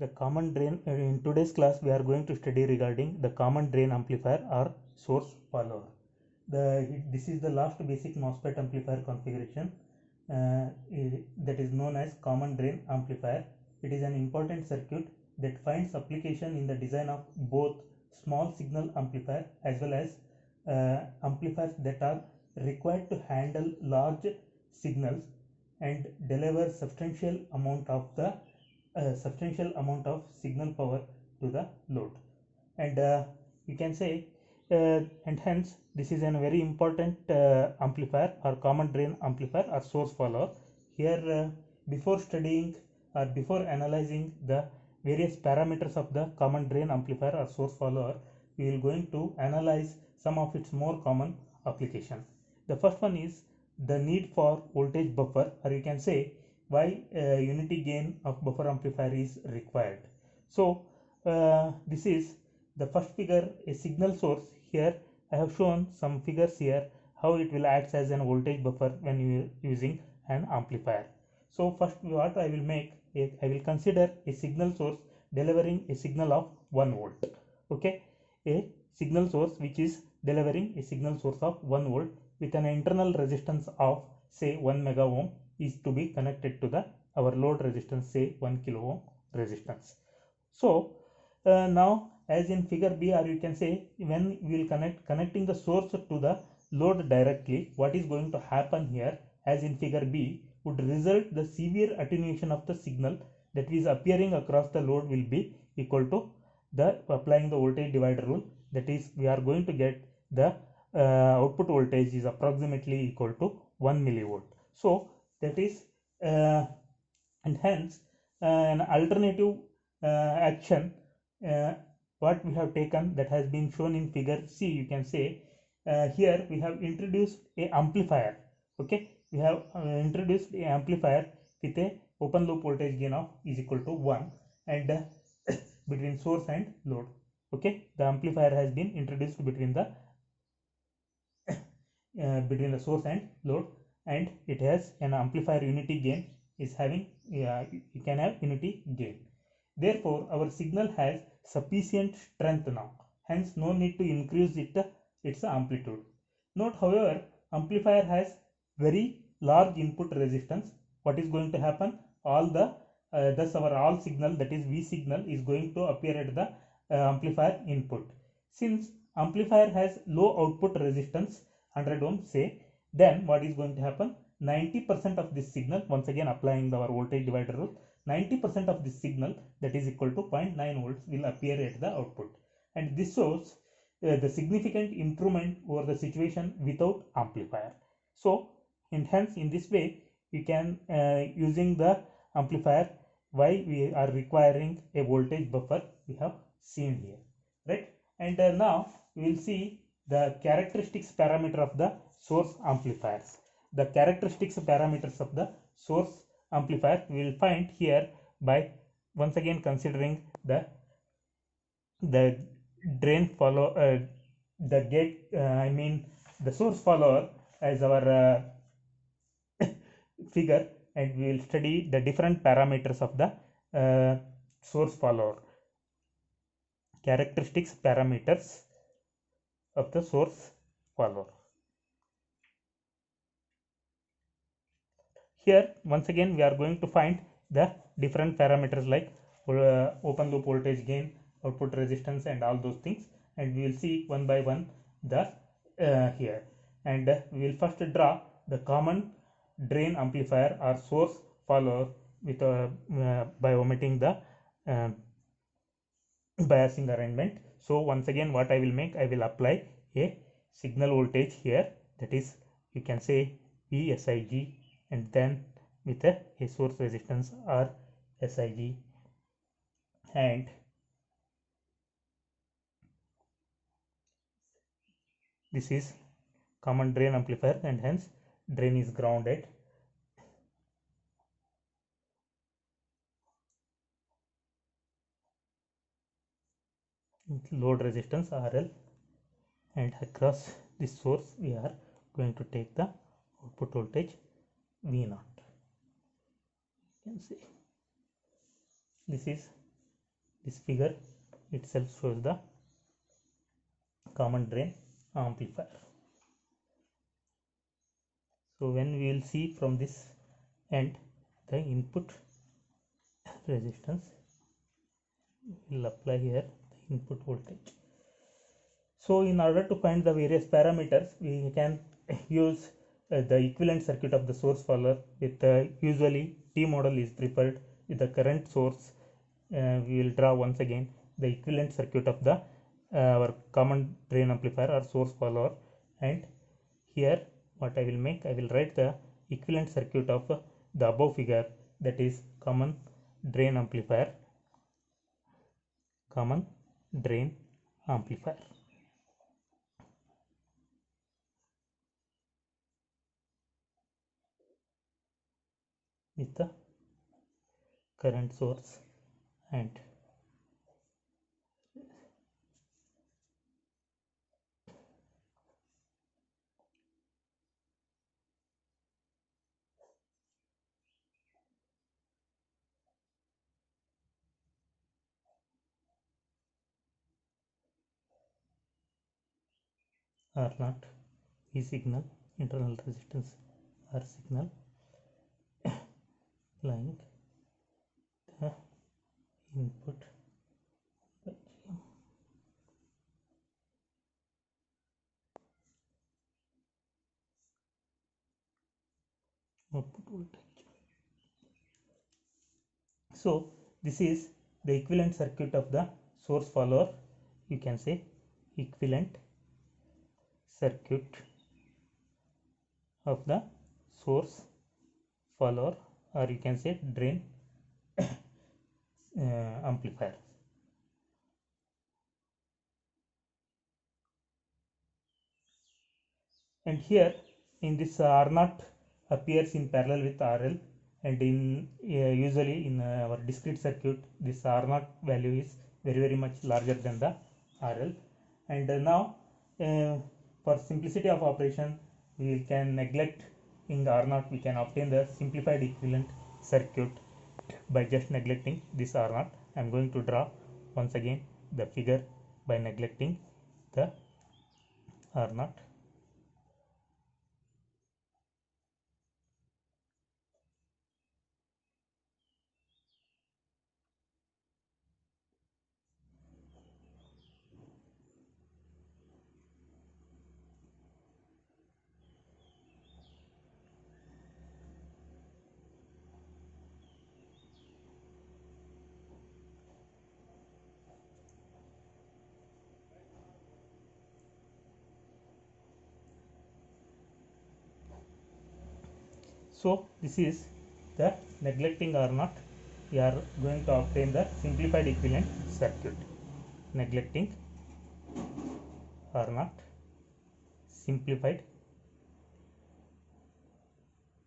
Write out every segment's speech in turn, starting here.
the common drain. In today's class we are going to study regarding the common drain amplifier or source follower. This is the last basic MOSFET amplifier configuration that is known as common drain amplifier. It is an important circuit that finds application in the design of both small signal amplifier as well as amplifiers that are required to handle large signals and deliver substantial amount of signal power to the load. And you can say and hence this is a very important amplifier or common drain amplifier or source follower. Here before studying or before analyzing the various parameters of the common drain amplifier or source follower, we will going to analyze some of its more common application. The first one is the need for voltage buffer, or you can say why unity gain of buffer amplifier is required. So this is the first figure, a signal source. Here I have shown some figures here how it will act as an voltage buffer when you are using an amplifier. So first what I will make, I will consider a signal source delivering a signal of 1 volt. Okay, a signal source which is delivering a signal source of 1 volt with an internal resistance of say 1 mega ohm is to be connected to the our load resistance, say 1 kilo ohm resistance. So now as in figure B, or you can say when we will connecting the source to the load directly, what is going to happen here as in figure B would result the severe attenuation of the signal that is appearing across the load will be equal to the applying the voltage divider rule, that is we are going to get the output voltage is approximately equal to 1 millivolt. So that is and hence an alternative action what we have taken that has been shown in figure C. You can say here we have introduced a amplifier. Okay, we have introduced a amplifier with a open loop voltage gain of is equal to 1 and between source and load. Okay, the amplifier has been introduced between the source and load, and it has an amplifier unity gain is having you can have unity gain. Therefore our signal has sufficient strength now, hence no need to increase its amplitude. Note however, amplifier has very large input resistance. What is going to happen, all the thus our all signal, that is V signal, is going to appear at the amplifier input. Since amplifier has low output resistance 100 ohm say, then what is going to happen, 90% of this signal, once again applying our voltage divider rule, 90% of this signal, that is equal to 0.9 volts, will appear at the output, and this shows the significant improvement over the situation without amplifier. So and hence in this way we can using the amplifier, why we are requiring a voltage buffer we have seen here, right? And now we will see the characteristics parameter of the source amplifiers. The characteristics parameters of the source amplifier we will find here by once again considering the drain follow the gate I mean the source follower as our figure, and we will study the different parameters of the source follower, characteristics parameters of the source follower. Here once again we are going to find the different parameters like open loop voltage gain, output resistance, and all those things, and we will see one by one the here, and we will first draw the common drain amplifier or source follower with by omitting the biasing arrangement. So once again what I will make, I will apply a signal voltage here, that is you can say VSIG, and then with a source resistance or SIG, and this is common drain amplifier, and hence drain is grounded. Load resistance RL, and across this source we are going to take the output voltage V0. You can see this is This figure itself shows the common drain amplifier. So when we will see from this end, the input resistance will apply here the input voltage. So in order to find the various parameters, we can use the equivalent circuit of the source follower with usually T model is preferred with the current source. We will draw once again the equivalent circuit of the our common drain amplifier or source follower, and here what I will make, I will write the equivalent circuit of the above figure, that is common drain amplifier, common drain amplifier. With the current source and R naught, E signal, internal resistance R signal, applying the input by GM. Output voltage. So this is the equivalent circuit of the source follower. You can say equivalent circuit of the source follower, or you can say drain amplifier. And here in this R0 appears in parallel with RL, and in usually in our discrete circuit this R0 value is very much larger than the RL. And now for simplicity of operation we can neglect in the R0, we can obtain the simplified equivalent circuit by just neglecting this R0. I am going to draw once again the figure by neglecting the R0. So this is the neglecting R0, we are going to obtain the simplified equivalent circuit. Neglecting R0, simplified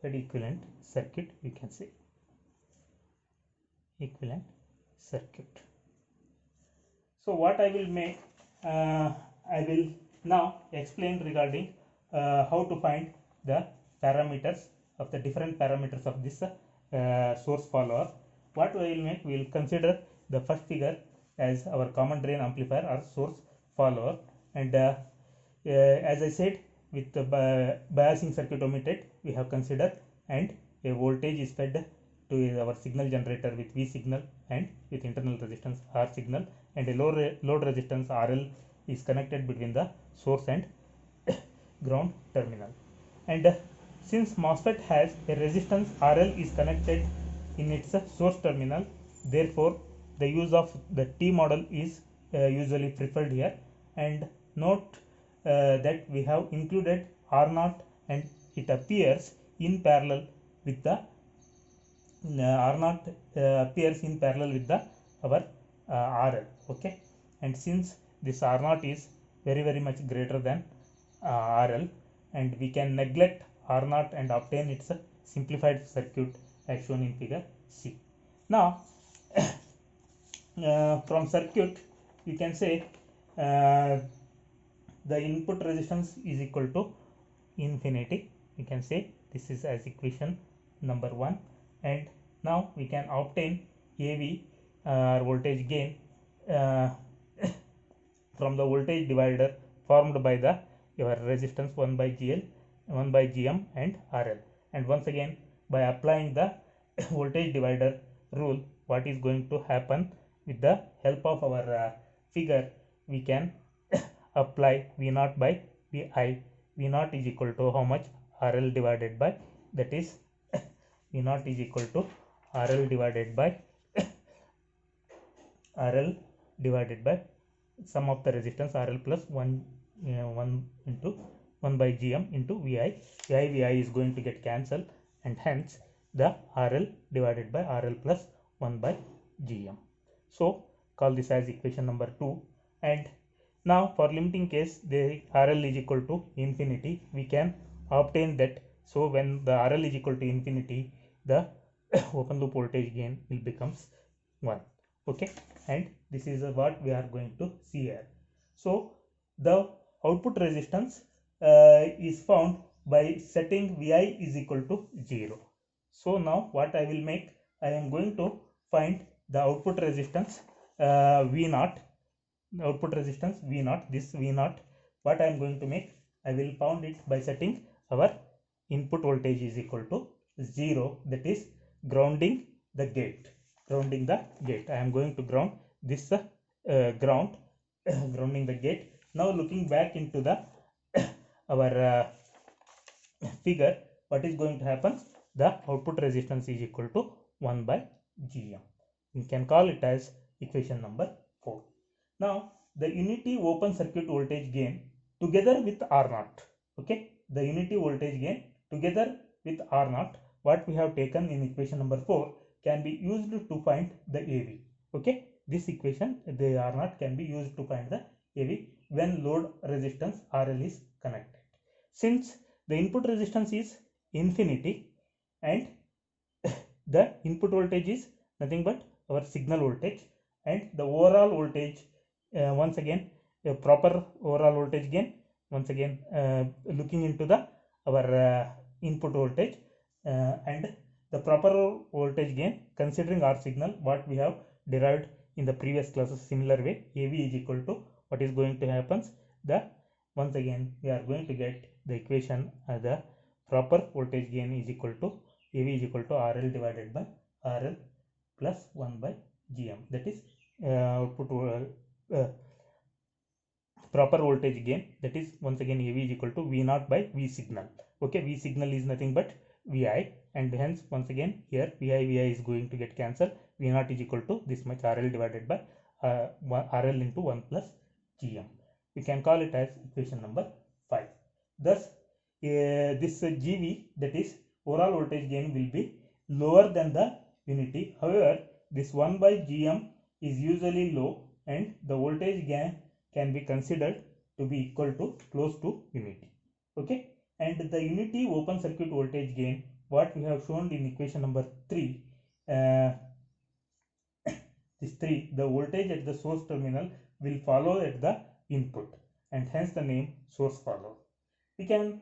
equivalent circuit, we can say equivalent circuit. So what I will make, I will now explain regarding how to find the parameters of the different parameters of this source follower. What we will make, we will consider the first figure as our common drain amplifier or source follower, and as I said, with the biasing circuit omitted we have considered, and a voltage is fed to our signal generator with V signal and with internal resistance R signal, and a load resistance RL is connected between the source and ground terminal. And since MOSFET has a resistance RL is connected in its source terminal, therefore the use of the T model is usually preferred here. And note that we have included R0, and it appears in parallel with the R0 appears in parallel with the our RL. Okay, and since this R0 is very much greater than RL, and we can neglect R0 and obtain its simplified circuit as shown in figure C. Now from circuit we can say the input resistance is equal to infinity. We can say this is as equation number 1, and now we can obtain AV voltage gain uh, from the voltage divider formed by the your resistance 1 by GL, 1 by GM and RL. And once again, by applying the voltage divider rule, what is going to happen with the help of our figure, we can apply V0 by Vi. V0 is equal to how much? RL divided by, that is V0 is equal to RL divided by RL divided by sum of the resistance RL plus 1 into 1 by GM into Vi. Vi is going to get cancelled, and hence the RL divided by RL plus 1 by GM. So call this as equation number 2. And now for limiting case, the RL is equal to infinity, we can obtain that. So when the RL is equal to infinity, the open loop voltage gain will becomes 1. Okay, and this is what we are going to see here. So the output resistance is found by setting Vi is equal to 0. So now what I will make, I am going to find the output resistance V0, output resistance V0, this V0. What I am going to make, I will found it by setting our input voltage is equal to 0, that is grounding the gate. Grounding the gate, I am going to ground this ground grounding the gate. Now looking back into the our figure, what is going to happen, the output resistance is equal to 1 by GM. We can call it as equation number 4. Now the unity open circuit voltage gain together with R0, okay, the unity voltage gain together with R0, what we have taken in equation number 4, can be used to find the AV. Okay, this equation, the R0 can be used to find the AV when load resistance RL is connected. Since the input resistance is infinity and the input voltage is nothing but our signal voltage, and the overall voltage, once again a proper overall voltage gain, once again looking into the our input voltage and the proper voltage gain considering our signal, what we have derived in the previous classes similar way, AV is equal to what is going to happen, the once again we are going to get the equation the proper voltage gain is equal to AV is equal to RL divided by RL plus 1 by GM, that is output proper voltage gain, that is once again AV is equal to V0 by V signal. Okay, V signal is nothing but Vi, and hence once again here Vi is going to get cancelled. V0 is equal to this much RL divided by RL into 1 plus GM. We can call it as equation number 5. Thus this GV, that is overall voltage gain, will be lower than the unity. However, this 1 by GM is usually low, and the voltage gain can be considered to be equal to close to unity. Okay, and the unity open circuit voltage gain, what we have shown in equation number 3, this 3, the voltage at the source terminal will follow at the input, and hence the name source follower. We can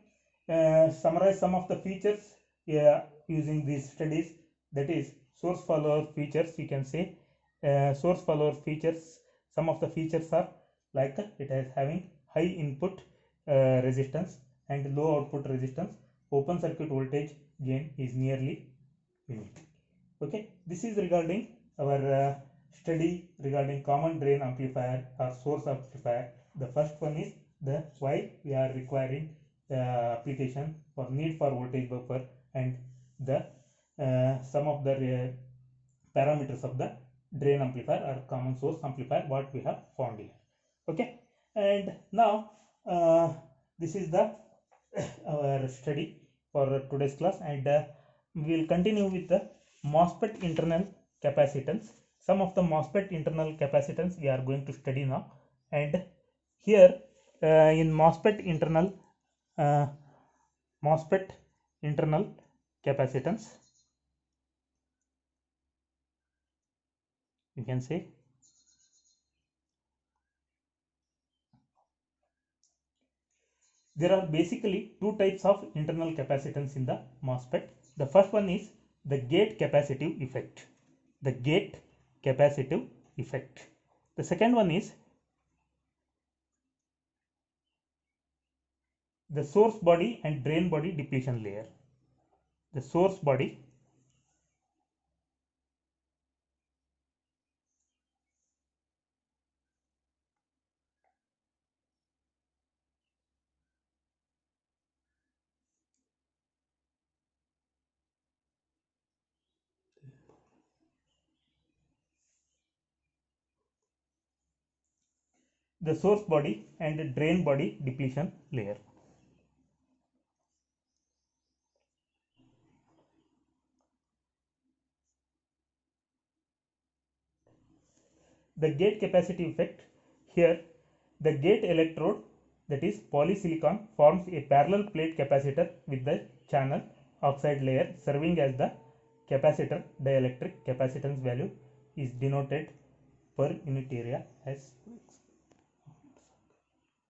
summarize some of the features using these studies, that is source follower features. You can say source follower features, some of the features are like it is having high input resistance and low output resistance, open circuit voltage gain is nearly unity. Okay, this is regarding our study regarding common drain amplifier or source amplifier. The first one is the why we are requiring application for need for voltage buffer, and the some of the parameters of the drain amplifier or common source amplifier, what we have found here. Okay, and now this is the our study for today's class, and we will continue with the MOSFET internal capacitance. Some of the MOSFET internal capacitance we are going to study now, and here in MOSFET internal capacitance, you can say there are basically two types of internal capacitance in the MOSFET. The first one is the gate capacitive effect. The gate capacitive effect. The second one is the source body and drain body depletion layer. The source body, and drain body depletion layer. The gate capacity effect. Here the gate electrode, that is polysilicon, forms a parallel plate capacitor with the channel oxide layer serving as the capacitor. Dielectric capacitance value is denoted per unit area as